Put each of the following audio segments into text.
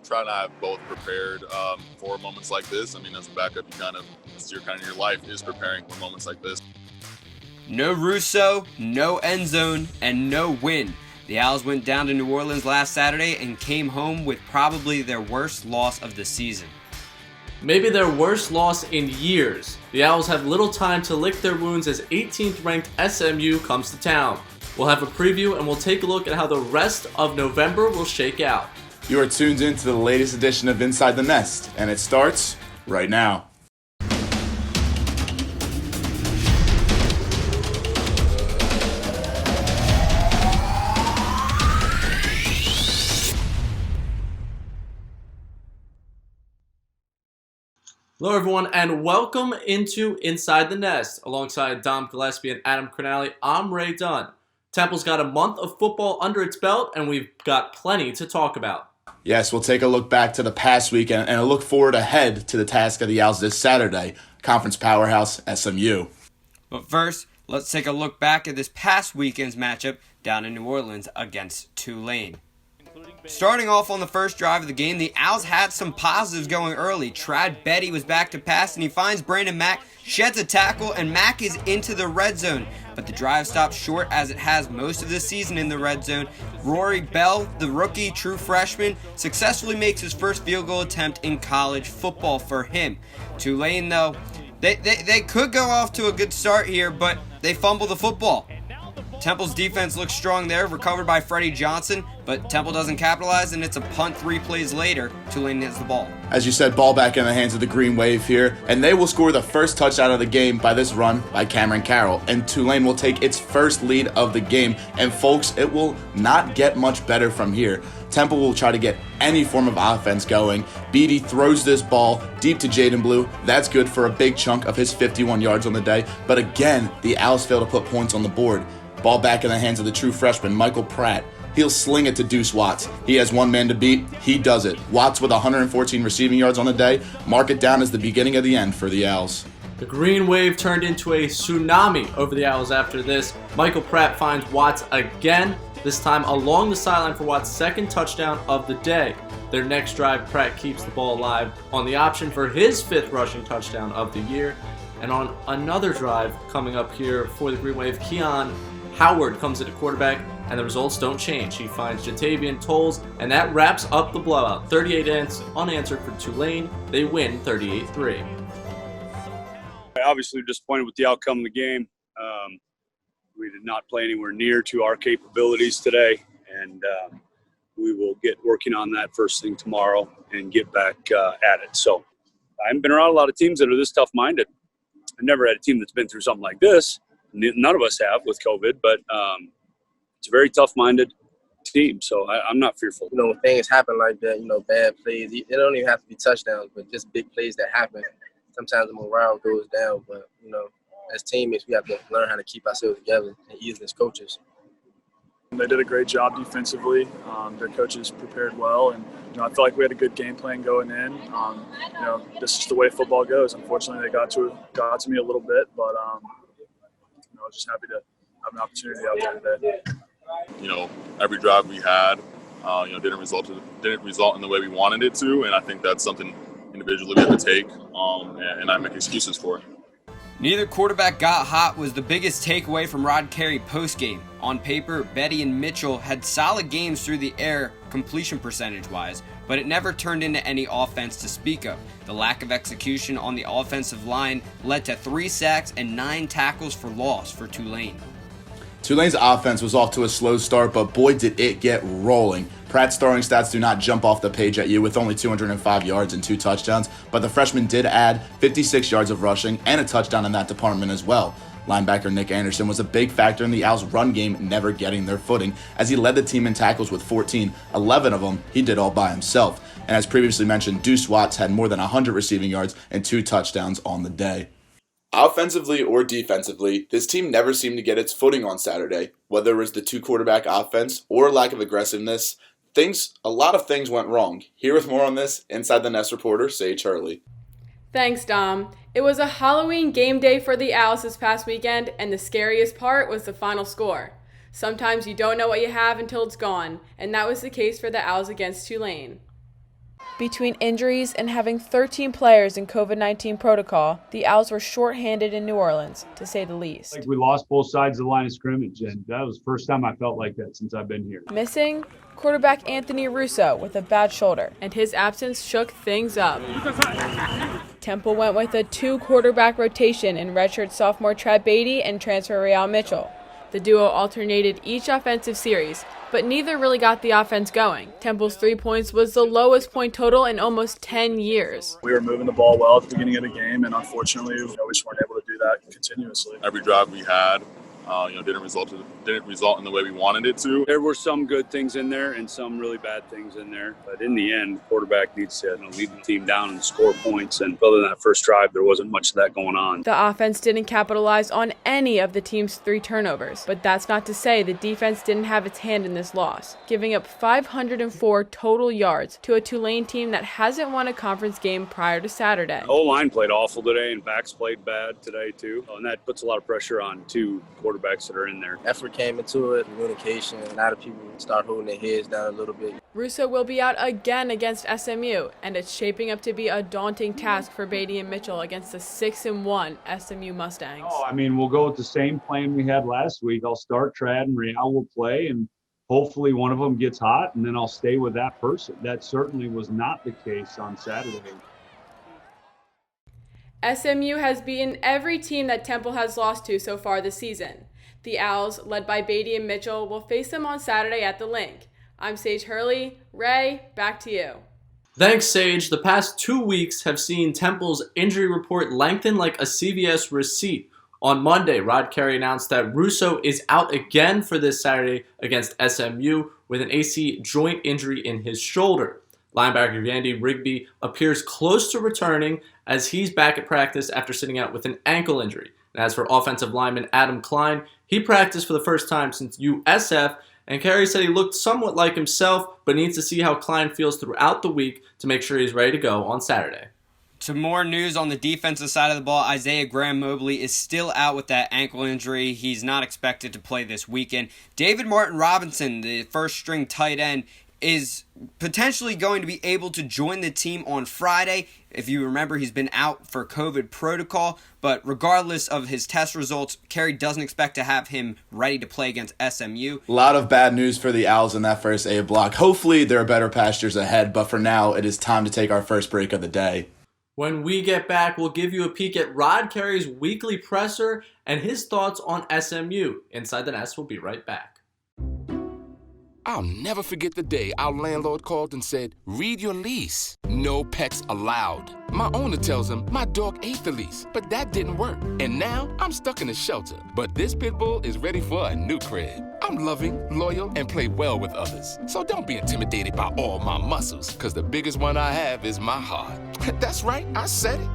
try to have both prepared for moments like this. I mean, as a backup, it's your life is preparing for moments like this. No Russo, no end zone, and no win. The Owls went down to New Orleans last Saturday and came home with probably their worst loss of the season. Maybe their worst loss in years. The Owls have little time to lick their wounds as 18th ranked SMU comes to town. We'll have a preview and we'll take a look at how the rest of November will shake out. You are tuned in to the latest edition of Inside the Nest, and it starts right now. Hello everyone and welcome into Inside the Nest. Alongside Dom Gillespie and Adam Cronali, I'm Ray Dunn. Temple's got a month of football under its belt and we've got plenty to talk about. Yes, we'll take a look back to the past week and a look forward ahead to the task of the Owls this Saturday, conference powerhouse SMU. But first, let's take a look back at this past weekend's matchup down in New Orleans against Tulane. Starting off on the first drive of the game, the Owls had some positives going early. Trad Betty was back to pass, and he finds Brandon Mack, sheds a tackle, and Mack is into the red zone. But the drive stops short, as it has most of the season in the red zone. Rory Bell, the rookie, true freshman, successfully makes his first field goal attempt in college football for him. Tulane, though, they could go off to a good start here, but they fumble the football. Temple's defense looks strong there, recovered by Freddie Johnson, but Temple doesn't capitalize, and it's a punt 3 plays later. Tulane has the ball. As you said, ball back in the hands of the Green Wave here, and they will score the first touchdown of the game by this run by Cameron Carroll, and Tulane will take its first lead of the game, and folks, it will not get much better from here. Temple will try to get any form of offense going. Beatty throws this ball deep to Jaden Blue. That's good for a big chunk of his 51 yards on the day, but again, the Owls fail to put points on the board. Ball back in the hands of the true freshman, Michael Pratt. He'll sling it to Deuce Watts. He has one man to beat. He does it. Watts with 114 receiving yards on the day. Mark it down as the beginning of the end for the Owls. The Green Wave turned into a tsunami over the Owls after this. Michael Pratt finds Watts again, this time along the sideline for Watts' second touchdown of the day. Their next drive, Pratt keeps the ball alive on the option for his 5th rushing touchdown of the year. And on another drive coming up here for the Green Wave, Keon Howard comes at a quarterback, and the results don't change. He finds Jatavian Tolles, and that wraps up the blowout. 38 unanswered for Tulane. They win 38-3. Obviously disappointed with the outcome of the game. We did not play anywhere near to our capabilities today, and we will get working on that first thing tomorrow and get back at it. So I haven't been around a lot of teams that are this tough-minded. I've never had a team that's been through something like this. None of us have with COVID, but it's a very tough-minded team, so I'm not fearful. When things happen like that, bad plays, it don't even have to be touchdowns, but just big plays that happen. Sometimes the morale goes down, but, as teammates, we have to learn how to keep ourselves together, and even as coaches. They did a great job defensively. Their coaches prepared well, and I feel like we had a good game plan going in. This is the way football goes. Unfortunately, they got to me a little bit, but I was just happy to have an opportunity out there today. Every drive we had, didn't result in the way we wanted it to, and I think that's something individually we have to take and not make excuses for. Neither quarterback got hot was the biggest takeaway from Rod Carey postgame. On paper, Betty and Mitchell had solid games through the air completion percentage-wise, but it never turned into any offense to speak of. The lack of execution on the offensive line led to 3 sacks and 9 tackles for loss for Tulane. Tulane's offense was off to a slow start, but boy did it get rolling. Pratt's throwing stats do not jump off the page at you with only 205 yards and 2 touchdowns, but the freshman did add 56 yards of rushing and a touchdown in that department as well. Linebacker Nick Anderson was a big factor in the Owls' run game never getting their footing, as he led the team in tackles with 14. 11 of them he did all by himself. And as previously mentioned, Deuce Watts had more than 100 receiving yards and 2 touchdowns on the day. Offensively or defensively, this team never seemed to get its footing on Saturday. Whether it was the 2-quarterback offense or lack of aggressiveness, a lot of things went wrong. Here with more on this, Inside the Nest reporter Sage Hurley. Thanks, Dom. It was a Halloween game day for the Owls this past weekend, and the scariest part was the final score. Sometimes you don't know what you have until it's gone, and that was the case for the Owls against Tulane. Between injuries and having 13 players in COVID-19 protocol, the Owls were shorthanded in New Orleans, to say the least. We lost both sides of the line of scrimmage, and that was the first time I felt like that since I've been here. Missing quarterback Anthony Russo with a bad shoulder, and his absence shook things up. Temple went with a 2-quarterback rotation in redshirt sophomore Trad Beatty and transfer Real Mitchell. The duo alternated each offensive series, but neither really got the offense going. Temple's 3 points was the lowest point total in almost 10 years. We were moving the ball well at the beginning of the game, and unfortunately, we just weren't able to do that continuously. Every drive we had, didn't result in the way we wanted it to. There were some good things in there and some really bad things in there. But in the end, the quarterback needs to lead the team down and score points. And other than that first drive, there wasn't much of that going on. The offense didn't capitalize on any of the team's 3 turnovers. But that's not to say the defense didn't have its hand in this loss, giving up 504 total yards to a Tulane team that hasn't won a conference game prior to Saturday. O-line played awful today, and backs played bad today, too. And that puts a lot of pressure on 2 quarterbacks that are in there. Effort came into it, communication. A lot of people start holding their heads down a little bit. Russo will be out again against SMU, and it's shaping up to be a daunting task for Beatty and Mitchell against the 6-1 SMU Mustangs. We'll go with the same plan we had last week. I'll start Trad and Real will play, and hopefully one of them gets hot, and then I'll stay with that person. That certainly was not the case on Saturday. SMU has beaten every team that Temple has lost to so far this season. The Owls, led by Beatty and Mitchell, will face them on Saturday at the Link. I'm Sage Hurley. Ray, back to you. Thanks, Sage. The past 2 weeks have seen Temple's injury report lengthen like a CVS receipt. On Monday, Rod Carey announced that Russo is out again for this Saturday against SMU with an AC joint injury in his shoulder. Linebacker Yandy Rigby appears close to returning as he's back at practice after sitting out with an ankle injury. And as for offensive lineman Adam Klein, he practiced for the first time since USF, and Carey said he looked somewhat like himself, but needs to see how Klein feels throughout the week to make sure he's ready to go on Saturday. Some more news on the defensive side of the ball. Isaiah Graham Mobley is still out with that ankle injury. He's not expected to play this weekend. David Martin Robinson, the first-string tight end, is potentially going to be able to join the team on Friday. If you remember, he's been out for COVID protocol, but regardless of his test results, Carey doesn't expect to have him ready to play against SMU. A lot of bad news for the Owls in that first A block. Hopefully there are better pastures ahead, but for now, it is time to take our first break of the day. When we get back, we'll give you a peek at Rod Carey's weekly presser and his thoughts on SMU. Inside the Nest, we'll be right back. I'll never forget the day our landlord called and said, "Read your lease. No pets allowed." My owner tells him my dog ate the lease, but that didn't work. And now I'm stuck in a shelter. But this pit bull is ready for a new crib. I'm loving, loyal, and play well with others. So don't be intimidated by all my muscles, because the biggest one I have is my heart. That's right, I said it.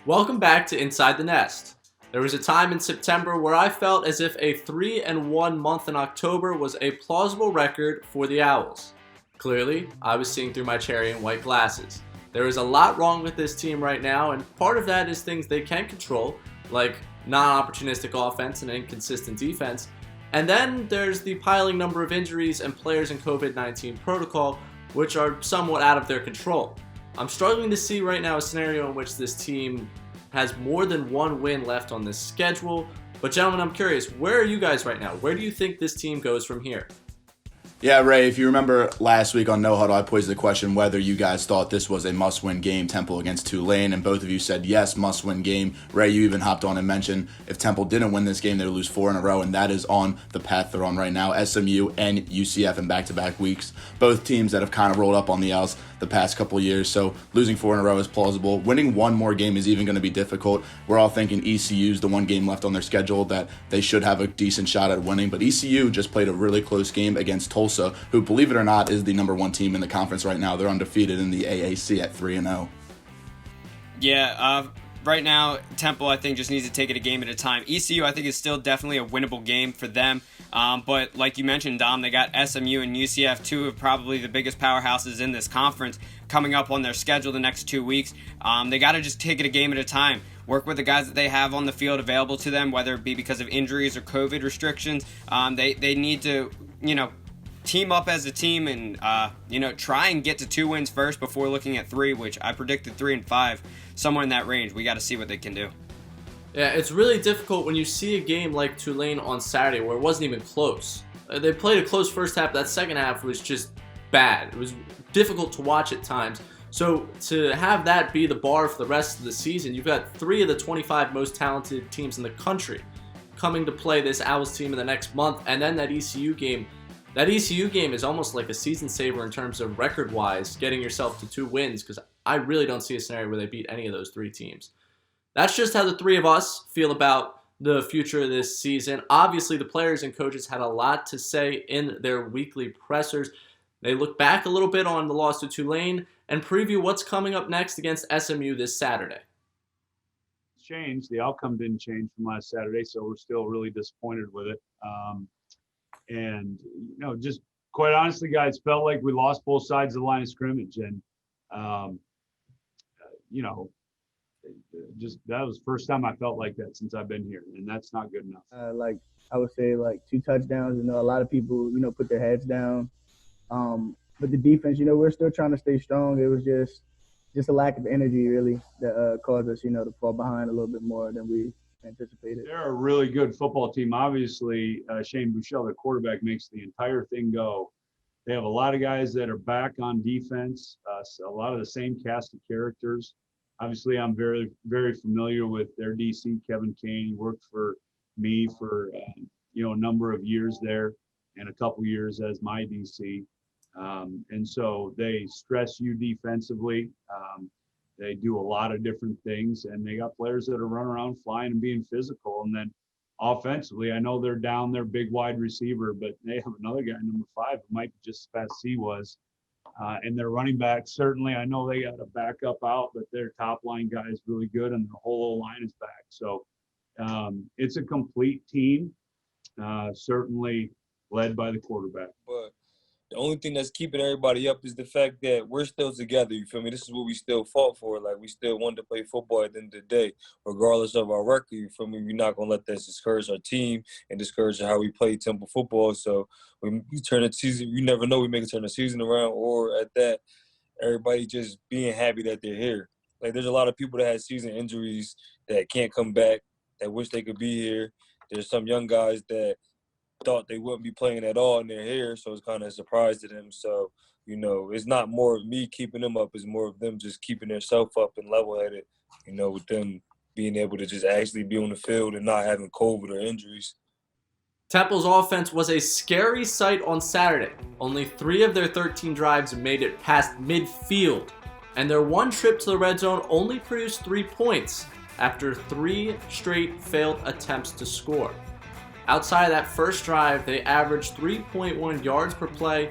Welcome back to Inside the Nest. There was a time in September where I felt as if a 3-1 month in October was a plausible record for the Owls. Clearly, I was seeing through my cherry and white glasses. There is a lot wrong with this team right now, and part of that is things they can't control, like non-opportunistic offense and inconsistent defense. And then there's the piling number of injuries and players in COVID-19 protocol, which are somewhat out of their control. I'm struggling to see right now a scenario in which this team has more than one win left on this schedule. But gentlemen, I'm curious, where are you guys right now? Where do you think this team goes from here? Yeah, Ray, if you remember last week on No Huddle, I posed the question whether you guys thought this was a must-win game, Temple against Tulane, and both of you said yes, must-win game. Ray, you even hopped on and mentioned if Temple didn't win this game, they would lose 4 in a row, and that is on the path they're on right now. SMU and UCF in back-to-back weeks, both teams that have kind of rolled up on the Owls the past couple years, so losing 4 in a row is plausible. Winning one more game is even going to be difficult. We're all thinking ECU's the one game left on their schedule that they should have a decent shot at winning, but ECU just played a really close game against Tulsa, who, believe it or not, is the number 1 team in the conference right now. They're undefeated in the AAC at 3-0. Yeah, right now, Temple, I think, just needs to take it a game at a time. ECU, I think, is still definitely a winnable game for them. But like you mentioned, Dom, they got SMU and UCF, 2 of probably the biggest powerhouses in this conference, coming up on their schedule the next 2 weeks. They got to just take it a game at a time. work with the guys that they have on the field available to them, whether it be because of injuries or COVID restrictions. They need to, team up as a team and, try and get to 2 wins first before looking at 3, which I predicted 3 and 5, somewhere in that range. We got to see what they can do. Yeah, it's really difficult when you see a game like Tulane on Saturday where it wasn't even close. They played a close first half. That second half was just bad. It was difficult to watch at times. So to have that be the bar for the rest of the season, you've got 3 of the 25 most talented teams in the country coming to play this Owls team in the next month, and then that ECU game. That ECU game is almost like a season saver in terms of record-wise, getting yourself to 2 wins, because I really don't see a scenario where they beat any of those 3 teams. That's just how the 3 of us feel about the future of this season. Obviously, the players and coaches had a lot to say in their weekly pressers. They look back a little bit on the loss to Tulane and preview what's coming up next against SMU this Saturday. Changed. The outcome didn't change from last Saturday, so we're still really disappointed with it. And just quite honestly, guys, felt like we lost both sides of the line of scrimmage, and just that was the first time I felt like that since I've been here, and that's not good enough. I would say 2 touchdowns. A lot of people put their heads down, but the defense, we're still trying to stay strong. It was just a lack of energy really that caused us to fall behind a little bit more than we anticipated. They're a really good football team. Obviously, Shane Buechele, the quarterback, makes the entire thing go. They have a lot of guys that are back on defense, a lot of the same cast of characters. Obviously, I'm very, very familiar with their DC, Kevin Kane. He worked for me for, a number of years there and a couple years as my DC. And so they stress you defensively. They do a lot of different things, and they got players that are running around flying and being physical. And then offensively, I know they're down their big wide receiver, but they have another guy, number 5, who might be just as fast as he was. And their running back, certainly, I know they got a backup out, but their top line guy is really good, and the whole line is back. So it's a complete team, certainly led by the quarterback. But the only thing that's keeping everybody up is the fact that we're still together, you feel me? This is what we still fought for. Like, we still wanted to play football at the end of the day, regardless of our record, you feel me? We're not going to let that discourage our team and discourage how we play Temple football. So we turn the season, you never know, we may turn the season around, or at that, everybody just being happy that they're here. Like, there's a lot of people that had season injuries that can't come back, that wish they could be here. There's some young guys that thought they wouldn't be playing at all, and they're here, so it's kind of a surprise to them. So, it's not more of me keeping them up, it's more of them just keeping themselves up and level-headed, with them being able to just actually be on the field and not having COVID or injuries. Temple's offense was a scary sight on Saturday. Only 3 of their 13 drives made it past midfield, and their one trip to the red zone only produced 3 points after 3 straight failed attempts to score. Outside of that first drive, they averaged 3.1 yards per play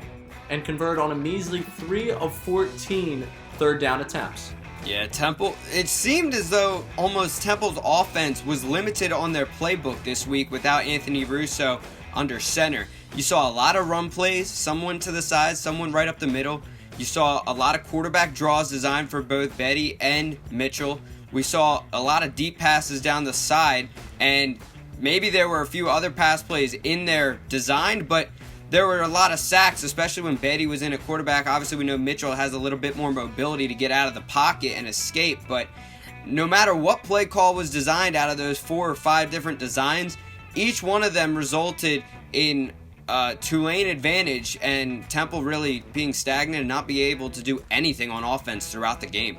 and converted on a measly 3 of 14 third down attempts. Yeah, Temple, it seemed as though almost Temple's offense was limited on their playbook this week without Anthony Russo under center. You saw a lot of run plays, someone to the side, someone right up the middle. You saw a lot of quarterback draws designed for both Betty and Mitchell. We saw a lot of deep passes down the side, and maybe there were a few other pass plays in there designed, but there were a lot of sacks, especially when Betty was in a quarterback. Obviously, we know Mitchell has a little bit more mobility to get out of the pocket and escape, but no matter what play call was designed out of those 4 or 5 different designs, each one of them resulted in Tulane advantage and Temple really being stagnant and not be able to do anything on offense throughout the game.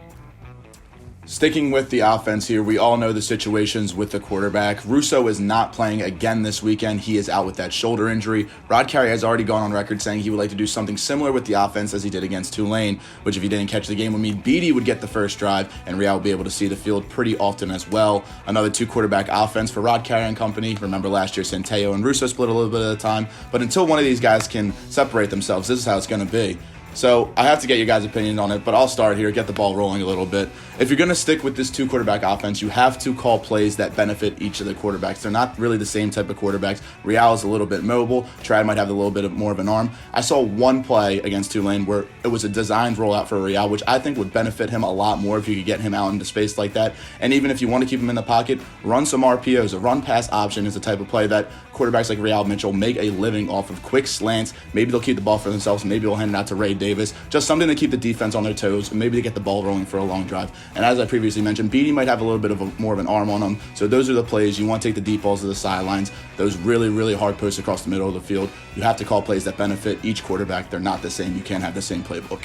Sticking with the offense here, we all know the situations with the quarterback. Russo is not playing again this weekend. He is out with that shoulder injury. Rod Carey has already gone on record saying he would like to do something similar with the offense as he did against Tulane, which if he didn't catch the game would mean Beatty would get the first drive and Real would be able to see the field pretty often as well. Another 2 quarterback offense for Rod Carey and company. Remember last year Centeio and Russo split a little bit at a time, but until one of these guys can separate themselves, this is how it's going to be. So I have to get your guys' opinion on it, but I'll start here, get the ball rolling a little bit. if you're going to stick with this 2-quarterback offense, you have to call plays that benefit each of the quarterbacks. They're not really the same type of quarterbacks. Real is a little bit mobile. Trad might have a little bit more of an arm. I saw one play against Tulane where it was a designed rollout for Real, which I think would benefit him a lot more if you could get him out into space like that. And even if you want to keep him in the pocket, run some RPOs. A run-pass option is the type of play that quarterbacks like Real Mitchell make a living off of quick slants. Maybe they'll keep the ball for themselves. Maybe they'll hand it out to Ray Davis. Just something to keep the defense on their toes, and maybe to get the ball rolling for a long drive. And as I previously mentioned, Beatty might have a little bit of more of an arm on him. So those are the plays. You want to take the deep balls to the sidelines. Those really, really hard posts across the middle of the field. You have to call plays that benefit each quarterback. They're not the same. You can't have the same playbook.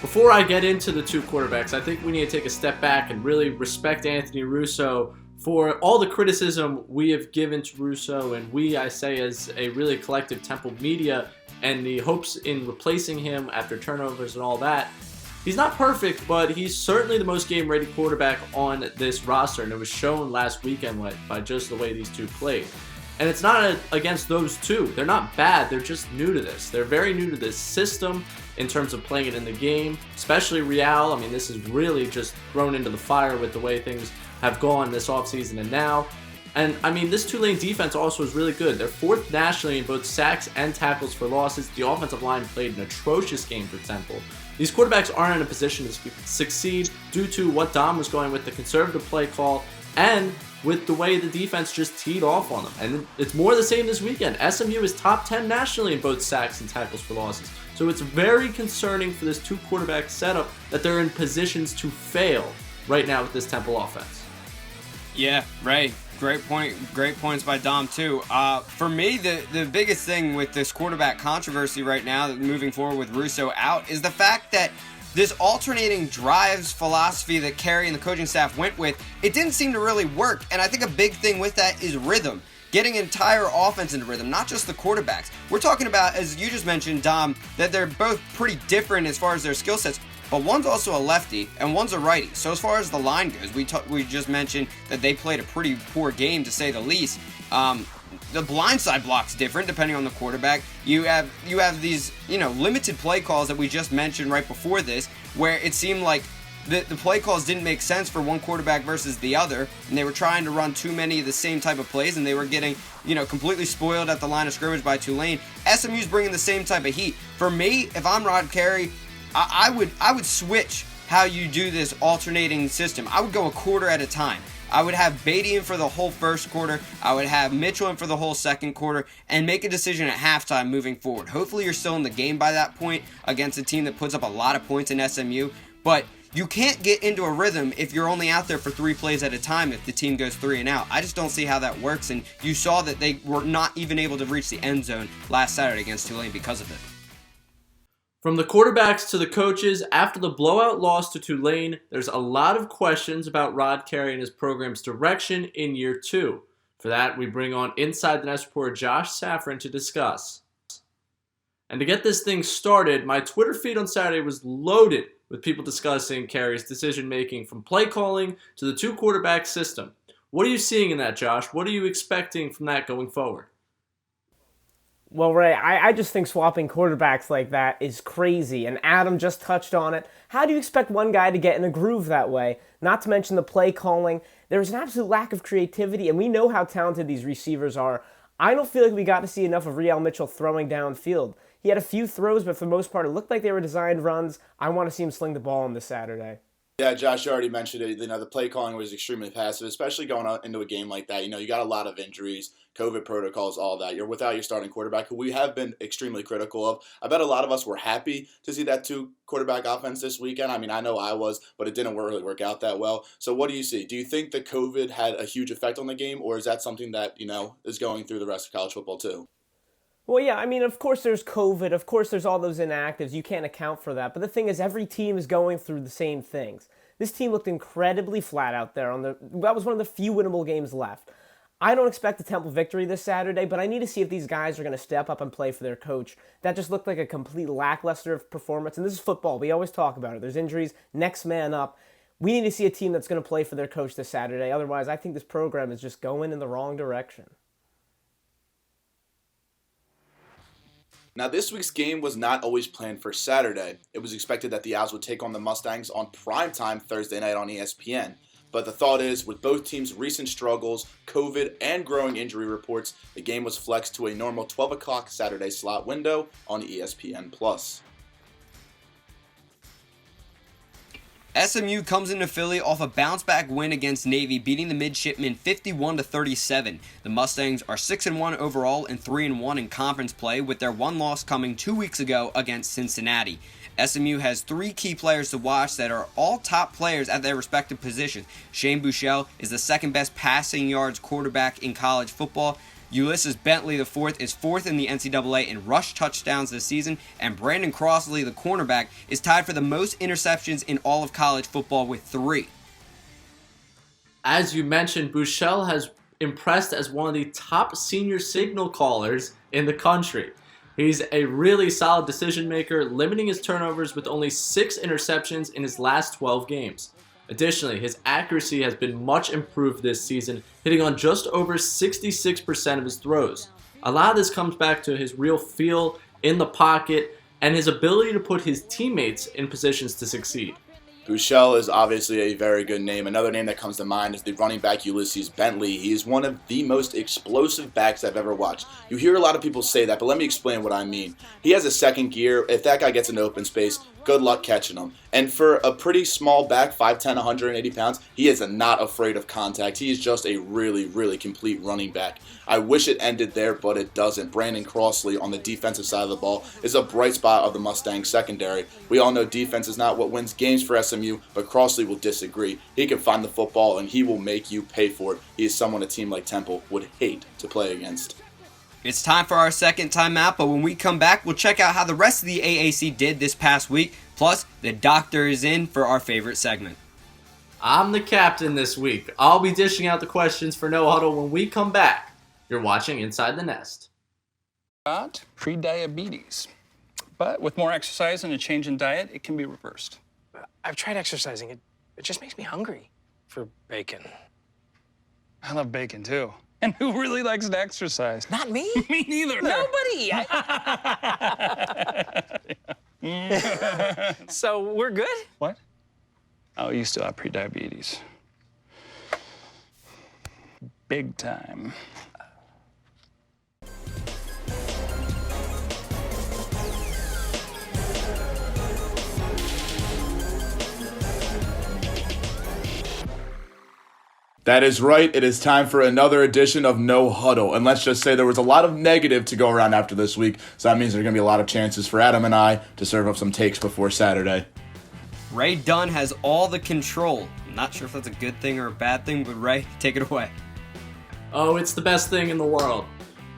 Before I get into the two quarterbacks, I think we need to take a step back and really respect Anthony Russo for all the criticism we have given to Russo, and we, I say, as a really collective Temple media, and the hopes in replacing him after turnovers and all that. He's not perfect, but he's certainly the most game-ready quarterback on this roster, and it was shown last weekend by just the way these two played. And it's not against those two. They're not bad. They're just new to this. They're very new to this system in terms of playing it in the game, especially Real. I mean, this is really just thrown into the fire with the way things have gone this offseason and now. And, I mean, this Tulane defense also is really good. They're fourth nationally in both sacks and tackles for losses. The offensive line played an atrocious game for Temple. These quarterbacks aren't in a position to succeed due to what Dom was going with, the conservative play call, and with the way the defense just teed off on them. And it's more the same this weekend. SMU is top 10 nationally in both sacks and tackles for losses. So it's very concerning for this two-quarterback setup that they're in positions to fail right now with this Temple offense. Yeah, Ray, great point. Great points by Dom, too. For me, the biggest thing with this quarterback controversy right now, moving forward with Russo out, is the fact that this alternating drives philosophy that Carey and the coaching staff went with, it didn't seem to really work. And I think a big thing with that is rhythm. Getting entire offense into rhythm, not just the quarterbacks. We're talking about, as you just mentioned, Dom, that they're both pretty different as far as their skill sets. But one's also a lefty, and one's a righty. So as far as the line goes, we just mentioned that they played a pretty poor game, to say the least. The blindside block's different depending on the quarterback. You have these, limited play calls that we just mentioned right before this, where it seemed like the play calls didn't make sense for one quarterback versus the other, and they were trying to run too many of the same type of plays, and they were getting, completely spoiled at the line of scrimmage by Tulane. SMU's bringing the same type of heat. For me, if I'm Rod Carey, I would switch how you do this alternating system. I would go a quarter at a time. I would have Beatty in for the whole first quarter. I would have Mitchell in for the whole second quarter, and make a decision at halftime moving forward. Hopefully you're still in the game by that point against a team that puts up a lot of points in SMU, but you can't get into a rhythm if you're only out there for 3 plays at a time if the team goes 3 and out. I just don't see how that works, and you saw that they were not even able to reach the end zone last Saturday against Tulane because of it. From the quarterbacks to the coaches, after the blowout loss to Tulane, there's a lot of questions about Rod Carey and his program's direction in year 2. For that, we bring on Inside the Nest reporter Josh Safran to discuss. And to get this thing started, my Twitter feed on Saturday was loaded with people discussing Carey's decision-making from play calling to the 2-quarterback system. What are you seeing in that, Josh? What are you expecting from that going forward? Well, Ray, I just think swapping quarterbacks like that is crazy, and Adam just touched on it. How do you expect one guy to get in a groove that way? Not to mention the play calling. There's an absolute lack of creativity, and we know how talented these receivers are. I don't feel like we got to see enough of Real Mitchell throwing downfield. He had a few throws, but for the most part, it looked like they were designed runs. I want to see him sling the ball on this Saturday. Yeah, Josh, you already mentioned it. The play calling was extremely passive, especially going into a game like that. You got a lot of injuries, COVID protocols, all that. You're without your starting quarterback, who we have been extremely critical of. I bet a lot of us were happy to see that 2-quarterback offense this weekend. I mean, I know I was, but it didn't really work out that well. So what do you see? Do you think that COVID had a huge effect on the game, or is that something that, is going through the rest of college football too? Well, yeah, I mean, of course there's COVID. Of course there's all those inactives. You can't account for that. But the thing is, every team is going through the same things. This team looked incredibly flat out there. That was one of the few winnable games left. I don't expect a Temple victory this Saturday, but I need to see if these guys are going to step up and play for their coach. That just looked like a complete lackluster performance, and this is football. We always talk about it. There's injuries, next man up. We need to see a team that's going to play for their coach this Saturday. Otherwise, I think this program is just going in the wrong direction. Now, this week's game was not always planned for Saturday. It was expected that the Owls would take on the Mustangs on primetime Thursday night on ESPN. But the thought is, with both teams' recent struggles, COVID, and growing injury reports, the game was flexed to a normal 12 o'clock Saturday slot window on ESPN+. SMU comes into Philly off a bounce-back win against Navy, beating the Midshipmen 51-37. The Mustangs are 6-1 overall and 3-1 in conference play, with their one loss coming 2 weeks ago against Cincinnati. SMU has 3 key players to watch that are all top players at their respective positions. Shane Buechele is the second best passing yards quarterback in college football. Ulysses Bentley IV is 4th in the NCAA in rush touchdowns this season, and Brandon Crossley, the cornerback, is tied for the most interceptions in all of college football with 3. As you mentioned, Buechele has impressed as one of the top senior signal callers in the country. He's a really solid decision maker, limiting his turnovers with only 6 interceptions in his last 12 games. Additionally, his accuracy has been much improved this season, hitting on just over 66% of his throws. A lot of this comes back to his real feel in the pocket and his ability to put his teammates in positions to succeed. Buechele is obviously a very good name. Another name that comes to mind is the running back Ulysses Bentley. He is one of the most explosive backs I've ever watched. You hear a lot of people say that, but let me explain what I mean. He has a second gear. If that guy gets into open space, good luck catching him. And for a pretty small back, 5'10", 180 pounds, he is not afraid of contact. He is just a really, really complete running back. I wish it ended there, but it doesn't. Brandon Crossley on the defensive side of the ball is a bright spot of the Mustang secondary. We all know defense is not what wins games for SMU, but Crossley will disagree. He can find the football, and he will make you pay for it. He is someone a team like Temple would hate to play against. It's time for our second timeout, but when we come back, we'll check out how the rest of the AAC did this past week. Plus, the doctor is in for our favorite segment. I'm the captain this week. I'll be dishing out the questions for No Huddle when we come back. You're watching Inside the Nest. Got pre-diabetes, but with more exercise and a change in diet, it can be reversed. I've tried exercising. It just makes me hungry for bacon. I love bacon, too. And who really likes to exercise? Not me. Me neither. Nobody. So we're good? What? Oh, you still have pre-diabetes. Big time. That is right. It is time for another edition of No Huddle. And let's just say there was a lot of negative to go around after this week, so that means there are going to be a lot of chances for Adam and I to serve up some takes before Saturday. Ray Dunn has all the control. I'm not sure if that's a good thing or a bad thing, but Ray, take it away. Oh, it's the best thing in the world.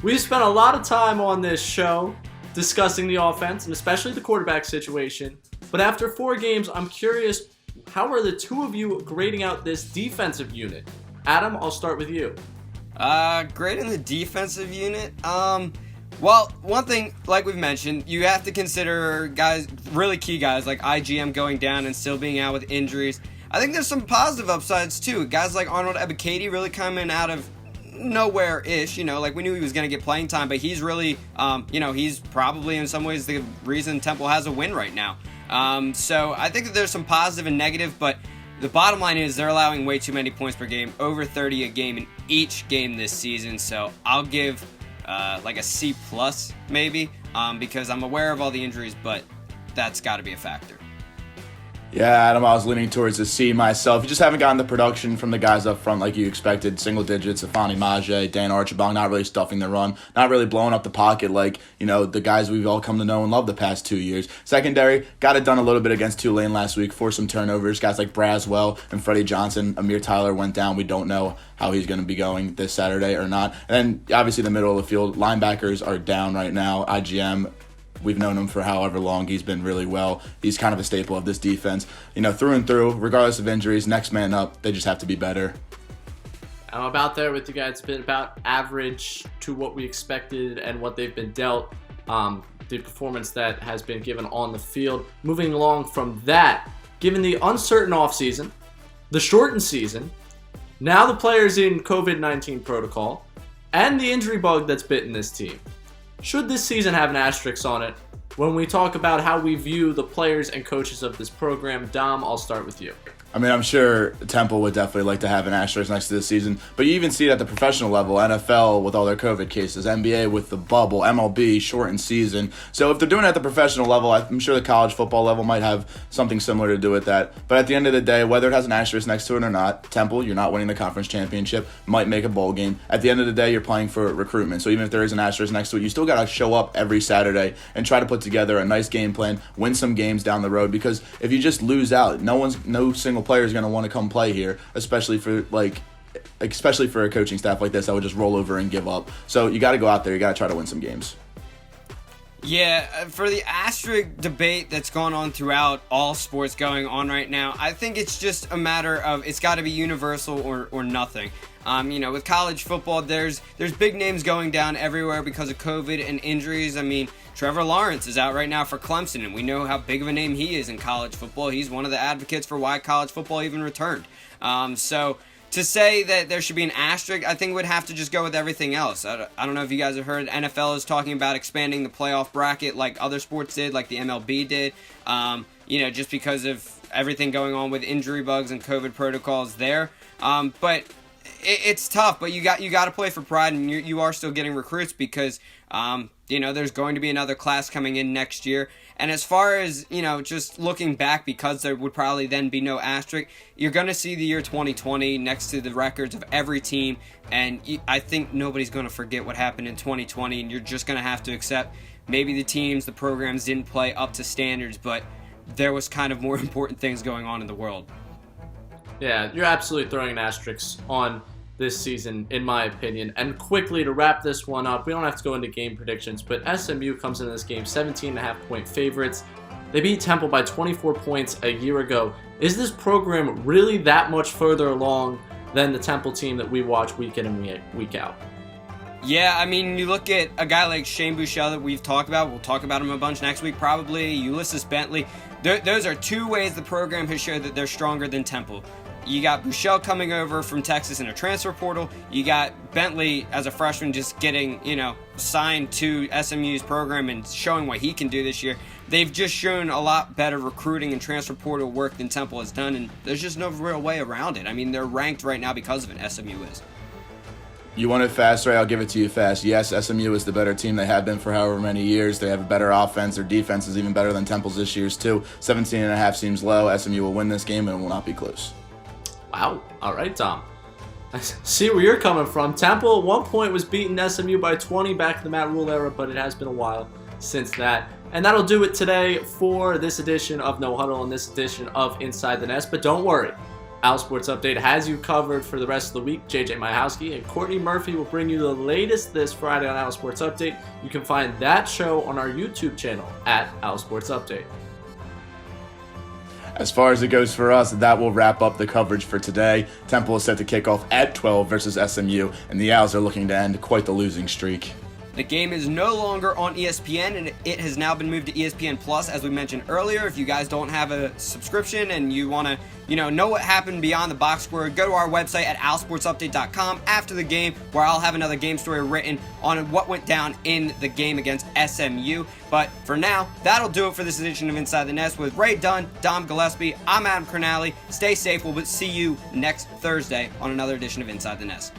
We've spent a lot of time on this show discussing the offense, and especially the quarterback situation. But after 4 games, I'm curious, how are the two of you grading out this defensive unit? Adam, I'll start with you. Grading the defensive unit? Well, one thing, like we've mentioned, you have to consider guys, really key guys like IGM going down and still being out with injuries. I think there's some positive upsides too. Guys like Arnold Ebiketie really coming out of nowhere-ish, like we knew he was going to get playing time, but he's really, he's probably in some ways the reason Temple has a win right now. So I think that there's some positive and negative, but the bottom line is they're allowing way too many points per game, over 30 a game in each game this season. So I'll give like a C+ maybe, because I'm aware of all the injuries, but that's got to be a factor. Yeah, Adam, I was leaning towards a C myself. You just haven't gotten the production from the guys up front like you expected. Single digits, Afani Maje, Dan Archibong, not really stuffing the run, not really blowing up the pocket like, the guys we've all come to know and love the past 2 years. Secondary, got it done a little bit against Tulane last week, forced some turnovers. Guys like Braswell and Freddie Johnson. Amir Tyler went down. We don't know how he's going to be going this Saturday or not. And then, obviously, the middle of the field, linebackers are down right now. IGM, we've known him for however long. He's been really well. He's kind of a staple of this defense. Through and through, regardless of injuries, next man up, they just have to be better. I'm about there with you guys. It's been about average to what we expected and what they've been dealt. The performance that has been given on the field. Moving along from that, given the uncertain offseason, the shortened season, now the players in COVID-19 protocol, and the injury bug that's bitten this team, should this season have an asterisk on it? When we talk about how we view the players and coaches of this program, Dom, I'll start with you. I mean, I'm sure Temple would definitely like to have an asterisk next to this season, but you even see it at the professional level, NFL with all their COVID cases, NBA with the bubble, MLB, shortened season. So if they're doing it at the professional level, I'm sure the college football level might have something similar to do with that. But at the end of the day, whether it has an asterisk next to it or not, Temple, you're not winning the conference championship, might make a bowl game. At the end of the day, you're playing for recruitment. So even if there is an asterisk next to it, you still got to show up every Saturday and try to put together a nice game plan, win some games down the road, because if you just lose out, no single player is going to want to come play here, especially for a coaching staff like this that would just roll over and give up. So you got to go out there, you got to try to win some games. Yeah, for the asterisk debate that's going on throughout all sports going on right now, I think it's just a matter of it's got to be universal or nothing. With college football, there's big names going down everywhere because of COVID and injuries. I mean, Trevor Lawrence is out right now for Clemson, and we know how big of a name he is in college football. He's one of the advocates for why college football even returned. So to say that there should be an asterisk, I think would have to just go with everything else. I don't know if you guys have heard, NFL is talking about expanding the playoff bracket like other sports did, like the MLB did, just because of everything going on with injury bugs and COVID protocols there. But it's tough, but you got to play for pride, and you are still getting recruits because there's going to be another class coming in next year. And as far as just looking back, because there would probably then be no asterisk, you're going to see the year 2020 next to the records of every team, and I think nobody's going to forget what happened in 2020, and you're just going to have to accept maybe the programs didn't play up to standards, but there was kind of more important things going on in the world. Yeah, you're absolutely throwing an asterisk on this season, in my opinion. And quickly to wrap this one up, we don't have to go into game predictions, but SMU comes into this game 17.5-point favorites. They beat Temple by 24 points a year ago. Is this program really that much further along than the Temple team that we watch week in and week out? Yeah, I mean, you look at a guy like Shane Buechele that we've talked about. We'll talk about him a bunch next week probably. Ulysses Bentley. Those are two ways the program has showed that they're stronger than Temple. You got Buechele coming over from Texas in a transfer portal. You got Bentley as a freshman just getting, signed to SMU's program and showing what he can do this year. They've just shown a lot better recruiting and transfer portal work than Temple has done, and there's just no real way around it. I mean, they're ranked right now because of it, SMU is. You want it fast, right? I'll give it to you fast. Yes, SMU is the better team. They have been for however many years. They have a better offense. Their defense is even better than Temple's this year's too. 17.5 seems low. SMU will win this game and it will not be close. Wow. All right, Tom. I see where you're coming from. Temple at one point was beating SMU by 20 back in the Matt Rule era, but it has been a while since that. And that'll do it today for this edition of No Huddle and this edition of Inside the Nest. But don't worry, Owl Sports Update has you covered for the rest of the week. JJ Myhowski and Courtney Murphy will bring you the latest this Friday on Owl Sports Update. You can find that show on our YouTube channel at Owl Sports Update. As far as it goes for us, that will wrap up the coverage for today. Temple is set to kick off at 12 versus SMU, and the Owls are looking to end quite the losing streak. The game is no longer on ESPN, and it has now been moved to ESPN Plus, as we mentioned earlier. If you guys don't have a subscription and you want to, know what happened beyond the box score, go to our website at owlsportsupdate.com after the game, where I'll have another game story written on what went down in the game against SMU. But for now, that'll do it for this edition of Inside the Nest with Ray Dunn, Dom Gillespie. I'm Adam Cronali. Stay safe. We'll see you next Thursday on another edition of Inside the Nest.